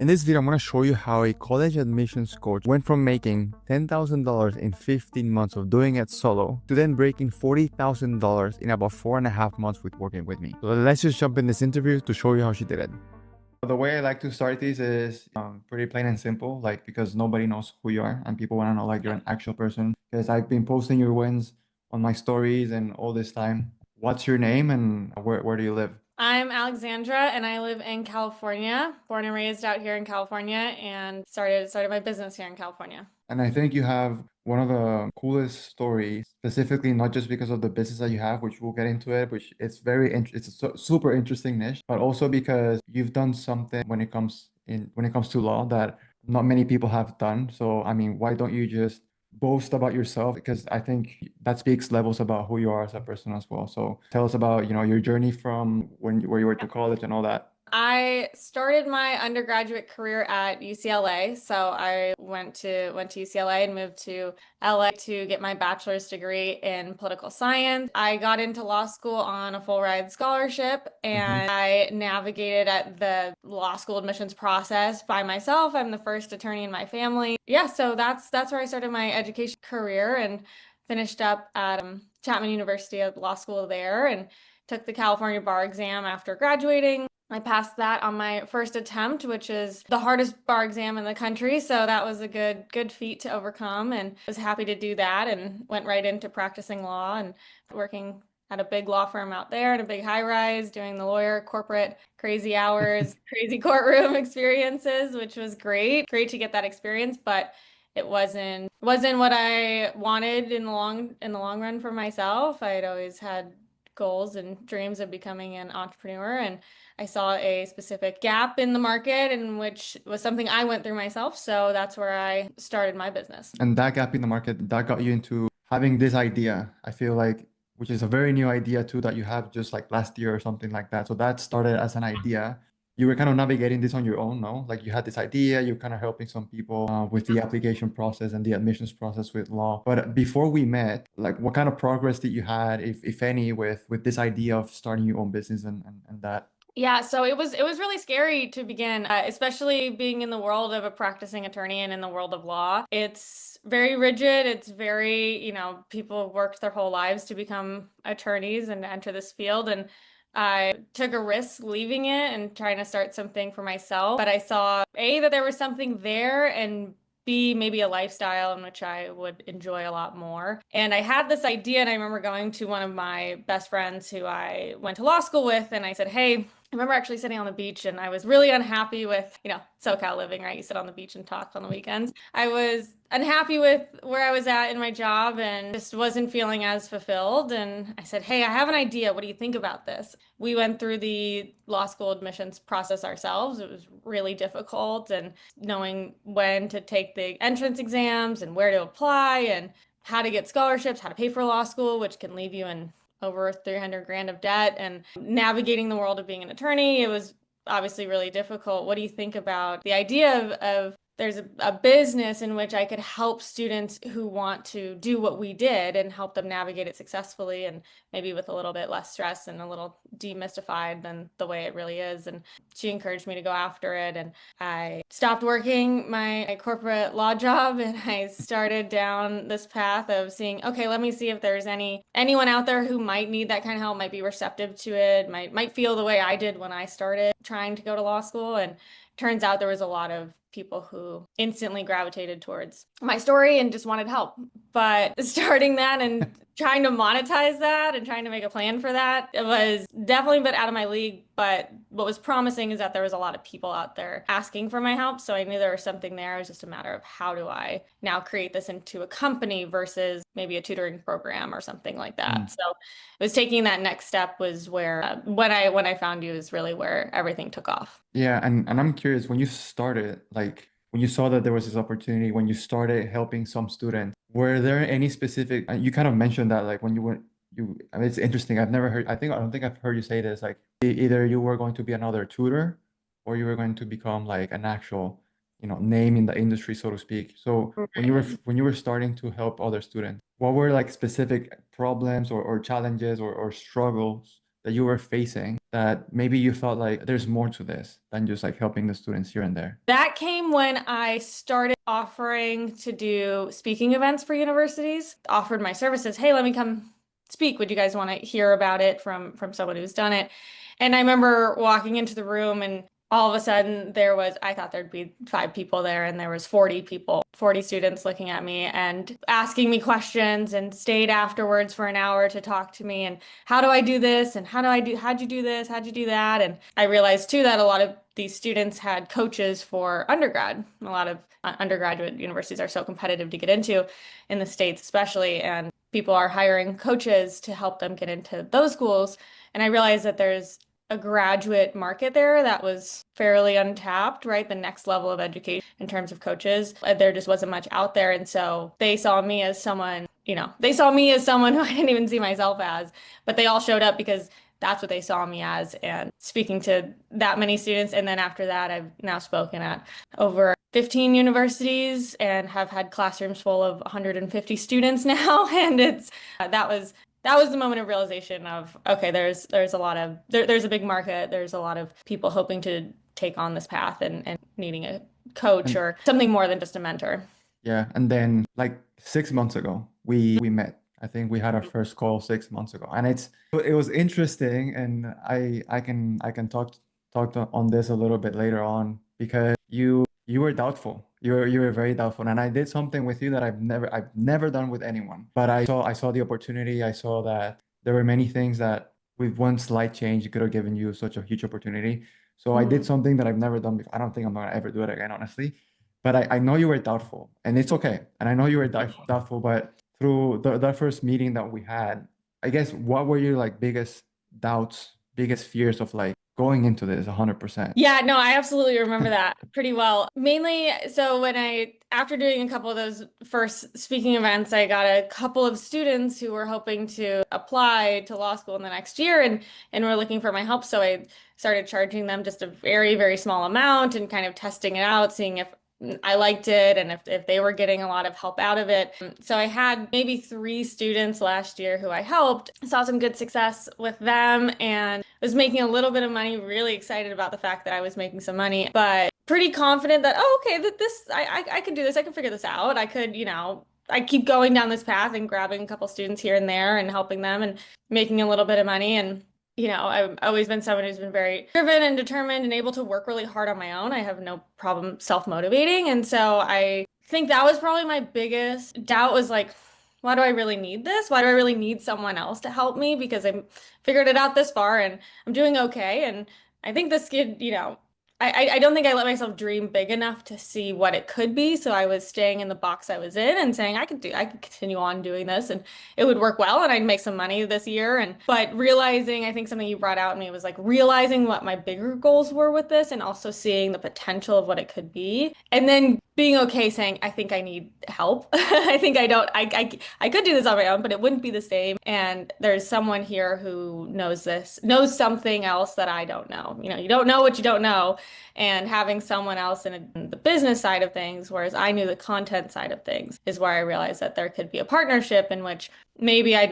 In this video, I'm going to show you how a college admissions coach went from making $10,000 in 15 months of doing it solo to then breaking $40,000 in about 4.5 months with working with me. So let's just jump in this interview to show you how she did it. The way I like to start these is pretty plain and simple, like because nobody knows who you are and people want to know like you're an actual person. Because I've been posting your wins on my stories and all this time. What's your name and where do you live? I'm Alexandra and I live in California, born and raised out here in California, and started my business here in California. And I think you have one of the coolest stories, specifically not just because of the business that you have, which we'll get into it, which it's it's a super interesting niche, but also because you've done something when it comes to law that not many people have done. So I mean, why don't you just boast about yourself? Because I think that speaks levels about who you are as a person as well. So tell us about, your journey from where you went to college and all that. I started my undergraduate career at UCLA. So I went to UCLA and moved to LA to get my bachelor's degree in political science. I got into law school on a full ride scholarship and I navigated at the law school admissions process by myself. I'm the first attorney in my family. Yeah, so that's where I started my education career and finished up at Chapman University at law school there and took the California bar exam after graduating. I passed that on my first attempt, which is the hardest bar exam in the country. So that was a good feat to overcome, and was happy to do that and went right into practicing law and working at a big law firm out there in a big high rise, doing the lawyer, corporate, crazy hours, crazy courtroom experiences, which was great. Great to get that experience, but it wasn't what I wanted in the long run for myself. I had always had goals and dreams of becoming an entrepreneur, and I saw a specific gap in the market in which was something I went through myself. So that's where I started my business. And that gap in the market, that got you into having this idea, I feel like, which is a very new idea too, that you have just like last year or something like that. So that started as an idea. You were kind of navigating this on your own, no? Like you had this idea, you're kind of helping some people with the application process and the admissions process with law. But before we met, like what kind of progress did you had, if any, with this idea of starting your own business and that? Yeah, so it was really scary to begin, especially being in the world of a practicing attorney and in the world of law. It's very rigid. It's very, people worked their whole lives to become attorneys and enter this field. And I took a risk leaving it and trying to start something for myself. But I saw A, that there was something there, and B, maybe a lifestyle in which I would enjoy a lot more. And I had this idea, and I remember going to one of my best friends who I went to law school with, and I said, hey, I remember actually sitting on the beach and I was really unhappy with, SoCal living, right? You sit on the beach and talk on the weekends. I was unhappy with where I was at in my job and just wasn't feeling as fulfilled. And I said, hey, I have an idea. What do you think about this? We went through the law school admissions process ourselves. It was really difficult, and knowing when to take the entrance exams and where to apply and how to get scholarships, how to pay for law school, which can leave you in over 300 grand of debt, and navigating the world of being an attorney. It was obviously really difficult. What do you think about the idea of there's a business in which I could help students who want to do what we did and help them navigate it successfully, and maybe with a little bit less stress and a little demystified than the way it really is. And she encouraged me to go after it. And I stopped working my corporate law job and I started down this path of seeing, okay, let me see if there's anyone out there who might need that kind of help, might be receptive to it, might feel the way I did when I started trying to go to law school. And turns out there was a lot of people who instantly gravitated towards my story and just wanted help. But starting that and trying to monetize that and trying to make a plan for that, it was definitely a bit out of my league. But what was promising is that there was a lot of people out there asking for my help. So I knew there was something there. It was just a matter of how do I now create this into a company versus maybe a tutoring program or something like that. So it was taking that next step was where when I found you is really where everything took off. Yeah, and I'm curious, when you started, like when you saw that there was this opportunity, when you started helping some students, were there any specific, you kind of mentioned that like when you went, I mean, it's interesting. I don't think I've heard you say this, like either you were going to be another tutor or you were going to become like an actual, name in the industry, so to speak. So when you were starting to help other students, what were like specific problems or challenges or struggles that you were facing that maybe you thought like there's more to this than just like helping the students here and there? That came when I started offering to do speaking events for universities, offered my services. Hey, let me come speak. Would you guys want to hear about it from someone who's done it? And I remember walking into the room and all of a sudden I thought there'd be 5 people there and there was 40 people, 40 students looking at me and asking me questions and stayed afterwards for an hour to talk to me and how do I do this and how'd you do this? How'd you do that? And I realized too that a lot of these students had coaches for undergrad. A lot of undergraduate universities are so competitive to get into in the States, especially, and people are hiring coaches to help them get into those schools. And I realized that there's a graduate market there that was fairly untapped, right? The next level of education in terms of coaches. There just wasn't much out there. And so they saw me as someone, they saw me as someone who I didn't even see myself as, but they all showed up because that's what they saw me as, and speaking to that many students. And then after that, I've now spoken at over 15 universities and have had classrooms full of 150 students now. And that was the moment of realization of, okay, there's a big market. There's a lot of people hoping to take on this path and needing a coach or something more than just a mentor. Yeah. And then like 6 months ago, we met. I think we had our first call 6 months ago, and it was interesting, and I can on this a little bit later on because you were doubtful. You were very doubtful, and I did something with you that I've never done with anyone. But I saw the opportunity. I saw that there were many things that with one slight change could have given you such a huge opportunity. So I did something that I've never done before. I don't think I'm gonna ever do it again, honestly. But I know you were doubtful, and it's okay. And I know you were doubtful, but through that first meeting that we had, I guess what were your like biggest doubts, biggest fears of like going into this 100%? Yeah, no, I absolutely remember that pretty well. Mainly, so after doing a couple of those first speaking events, I got a couple of students who were hoping to apply to law school in the next year and were looking for my help. So I started charging them just a very, very small amount and kind of testing it out, seeing if I liked it and if they were getting a lot of help out of it. So I had maybe 3 students last year who I helped, saw some good success with them and was making a little bit of money, really excited about the fact that I was making some money, but pretty confident that, oh, okay, I could do this. I can figure this out. I could, I keep going down this path and grabbing a couple students here and there and helping them and making a little bit of money. And I've always been someone who's been very driven and determined and able to work really hard on my own. I have no problem self-motivating. And so I think that was probably my biggest doubt was like, why do I really need this? Why do I really need someone else to help me? Because I figured it out this far and I'm doing okay. And I think this kid, I don't think I let myself dream big enough to see what it could be. So I was staying in the box I was in and saying I could continue on doing this and it would work well and I'd make some money this year. But realizing, I think something you brought out in me was like realizing what my bigger goals were with this and also seeing the potential of what it could be. And then being okay saying, I think I need help. I think I could do this on my own, but it wouldn't be the same. And there's someone here who knows knows something else that I don't know. You don't know what you don't know. And having someone else in the business side of things, whereas I knew the content side of things, is where I realized that there could be a partnership in which maybe I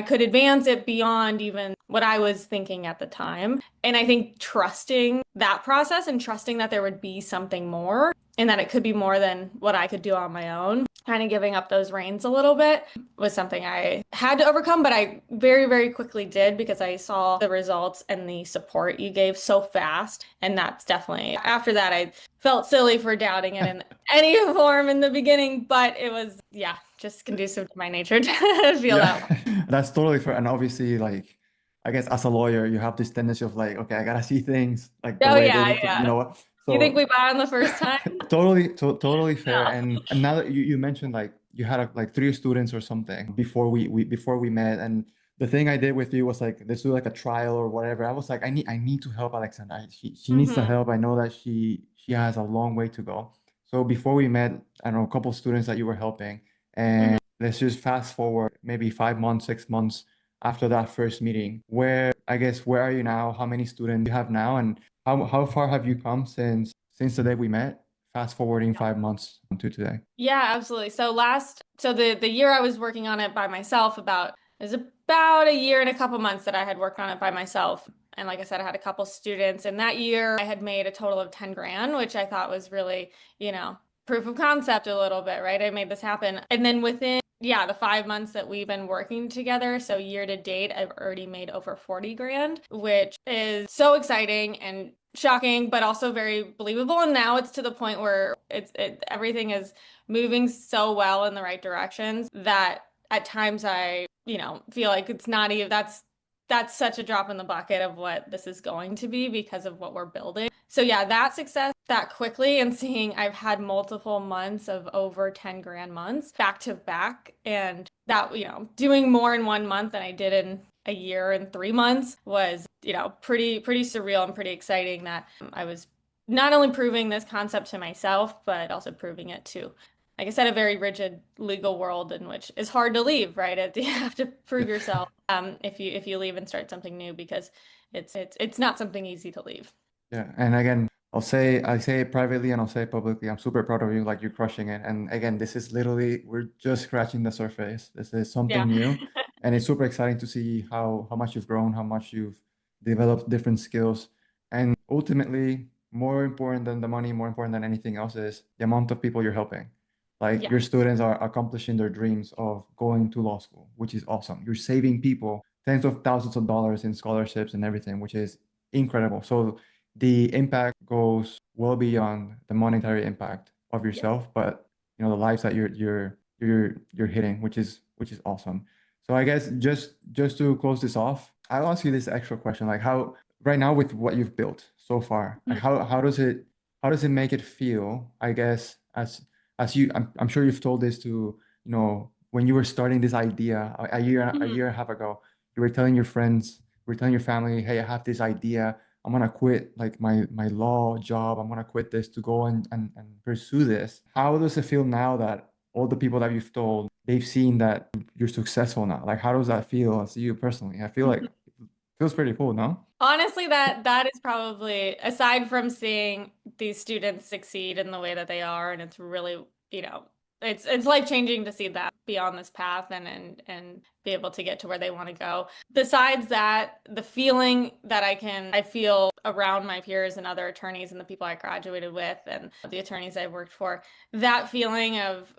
could advance it beyond even what I was thinking at the time. And I think trusting that process and trusting that there would be something more and that it could be more than what I could do on my own, kind of giving up those reins a little bit was something I had to overcome, but I very, very quickly did because I saw the results and the support you gave so fast. And that's definitely, after that, I felt silly for doubting it in any form in the beginning, but it was, just conducive to my nature to feel that way. That's totally fair. And obviously, like, I guess as a lawyer, you have this tendency of like, okay, I gotta see things like the Oh, way they yeah, need to, you yeah. know what? You think So we bought on the first time? totally fair. No. And now that you mentioned like you had like 3 students or something before we met, and the thing I did with you was like let's do like a trial or whatever. I was like, I need to help Alexandra. She needs the help. I know that she has a long way to go. So before we met, I don't know, a couple students that you were helping, and let's just fast forward maybe 5 months, 6 months after that first meeting. Where are you now? How many students do you have now? And how far have you come since the day we met? Fast forwarding 5 months to today. Yeah, absolutely. So the year I was working on it by myself it was about a year and a couple months that I had worked on it by myself. And like I said, I had a couple students. And that year I had made a total of 10 grand, which I thought was really, proof of concept a little bit, right? I made this happen. And then within, the 5 months that we've been working together, so year to date, I've already made over 40 grand, which is so exciting and shocking, but also very believable. And now it's to the point where everything is moving so well in the right directions that at times I, feel like it's not even that's such a drop in the bucket of what this is going to be because of what we're building. So yeah, that success that quickly and seeing I've had multiple months of over 10 grand months back to back, and that, doing more in 1 month than I did in a year and 3 months was, pretty surreal and pretty exciting that I was not only proving this concept to myself, but also proving it to, like I said, a very rigid legal world in which is hard to leave, right? You have to prove yourself if you leave and start something new, because it's not something easy to leave. Yeah, and again, I say it privately and I'll say it publicly. I'm super proud of you, like you're crushing it. And again, this is literally we're just scratching the surface. This is Yeah. something new, and it's super exciting to see how much you've grown, how much you've developed different skills, and ultimately, more important than the money, more important than anything else is the amount of people you're helping. Like Yeah. your students are accomplishing their dreams of going to law school, which is awesome. You're saving people tens of thousands of dollars in scholarships and everything, which is incredible. So the impact goes well beyond the monetary impact of Yeah. yourself, but the lives that you're hitting, which is awesome. So I guess just to close this off, I'll ask you this extra question, like how right now with what you've built so far, like Mhm. how does it make it feel, I guess, as you I'm sure you've told this to, when you were starting this idea a year and a half ago, you were telling your friends, you were telling your family, hey, I have this idea. I'm gonna quit like my law job. I'm gonna quit this to go and pursue this. How does it feel now that all the people that you've told, they've seen that you're successful now? Like, how does that feel as you personally? I feel like Mhm. it feels pretty cool, no? Honestly, that is probably, aside from seeing these students succeed in the way that they are, and it's really, it's life-changing to see that be on this path and be able to get to where they want to go. Besides that, the feeling that I feel around my peers and other attorneys and the people I graduated with and the attorneys I've worked for, that feeling of,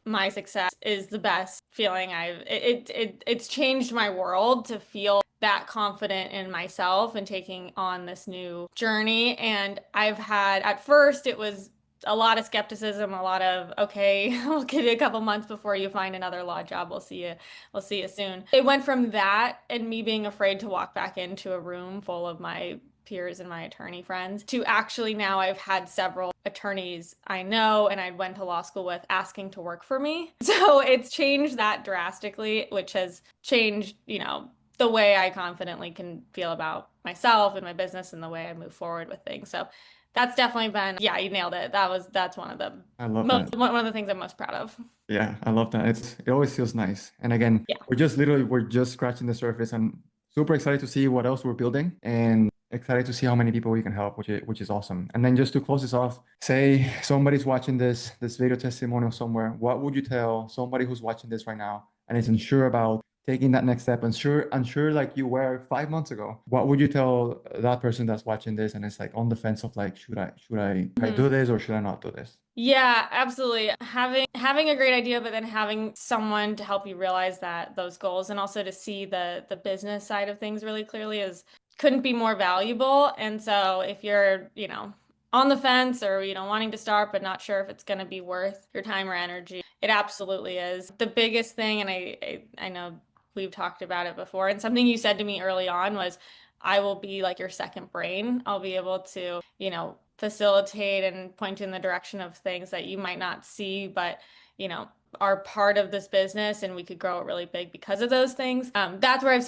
my success is the best feeling it's changed my world to feel that confident in myself and taking on this new journey. And I've had, at first, it was a lot of skepticism, a lot of, okay, we'll give you a couple months before you find another law job. We'll see you soon. It went from that and me being afraid to walk back into a room full of my peers and my attorney friends to actually now I've had several attorneys I know and I went to law school with asking to work for me. So it's changed that drastically, which has changed, the way I confidently can feel about myself and my business and the way I move forward with things. So that's definitely been, yeah, you nailed it. That's one of the I love most that. one of the things I'm most proud of. Yeah, I love that. It always feels nice. And again, Yeah. we're just scratching the surface. I'm super excited to see what else we're building and excited to see how many people we can help, which is awesome. And then just to close this off, say somebody's watching this video testimonial somewhere, what would you tell somebody who's watching this right now and is unsure about taking that next step, unsure like you were 5 months ago? What would you tell that person that's watching this and is like on the fence of like, should I Mhm. do this or should I not do this? Yeah, absolutely. Having a great idea, but then having someone to help you realize that those goals and also to see the business side of things really clearly is couldn't be more valuable. And so if you're, on the fence or, wanting to start but not sure if it's going to be worth your time or energy, it absolutely is. The biggest thing, and I know we've talked about it before, and something you said to me early on was, I will be like your second brain. I'll be able to, facilitate and point in the direction of things that you might not see, but, are part of this business and we could grow it really big because of those things. That's where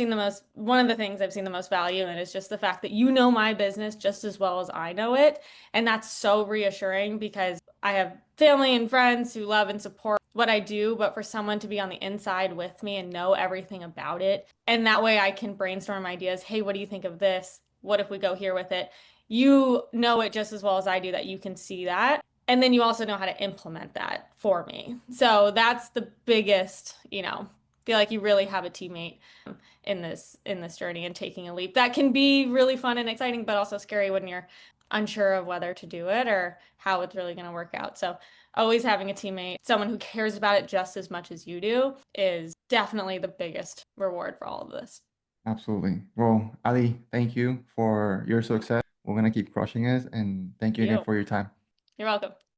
one of the things I've seen the most value in is just the fact that you know my business just as well as I know it. And that's so reassuring because I have family and friends who love and support what I do, but for someone to be on the inside with me and know everything about it, and that way I can brainstorm ideas. Hey, what do you think of this? What if we go here with it? You know it just as well as I do that you can see that. And then you also know how to implement that for me. So that's the biggest, feel like you really have a teammate in this journey and taking a leap. That can be really fun and exciting, but also scary when you're unsure of whether to do it or how it's really going to work out. So always having a teammate, someone who cares about it just as much as you do, is definitely the biggest reward for all of this. Absolutely. Well, Ali, thank you for your success. We're gonna keep crushing it, and thank you again You. for your time. You're welcome.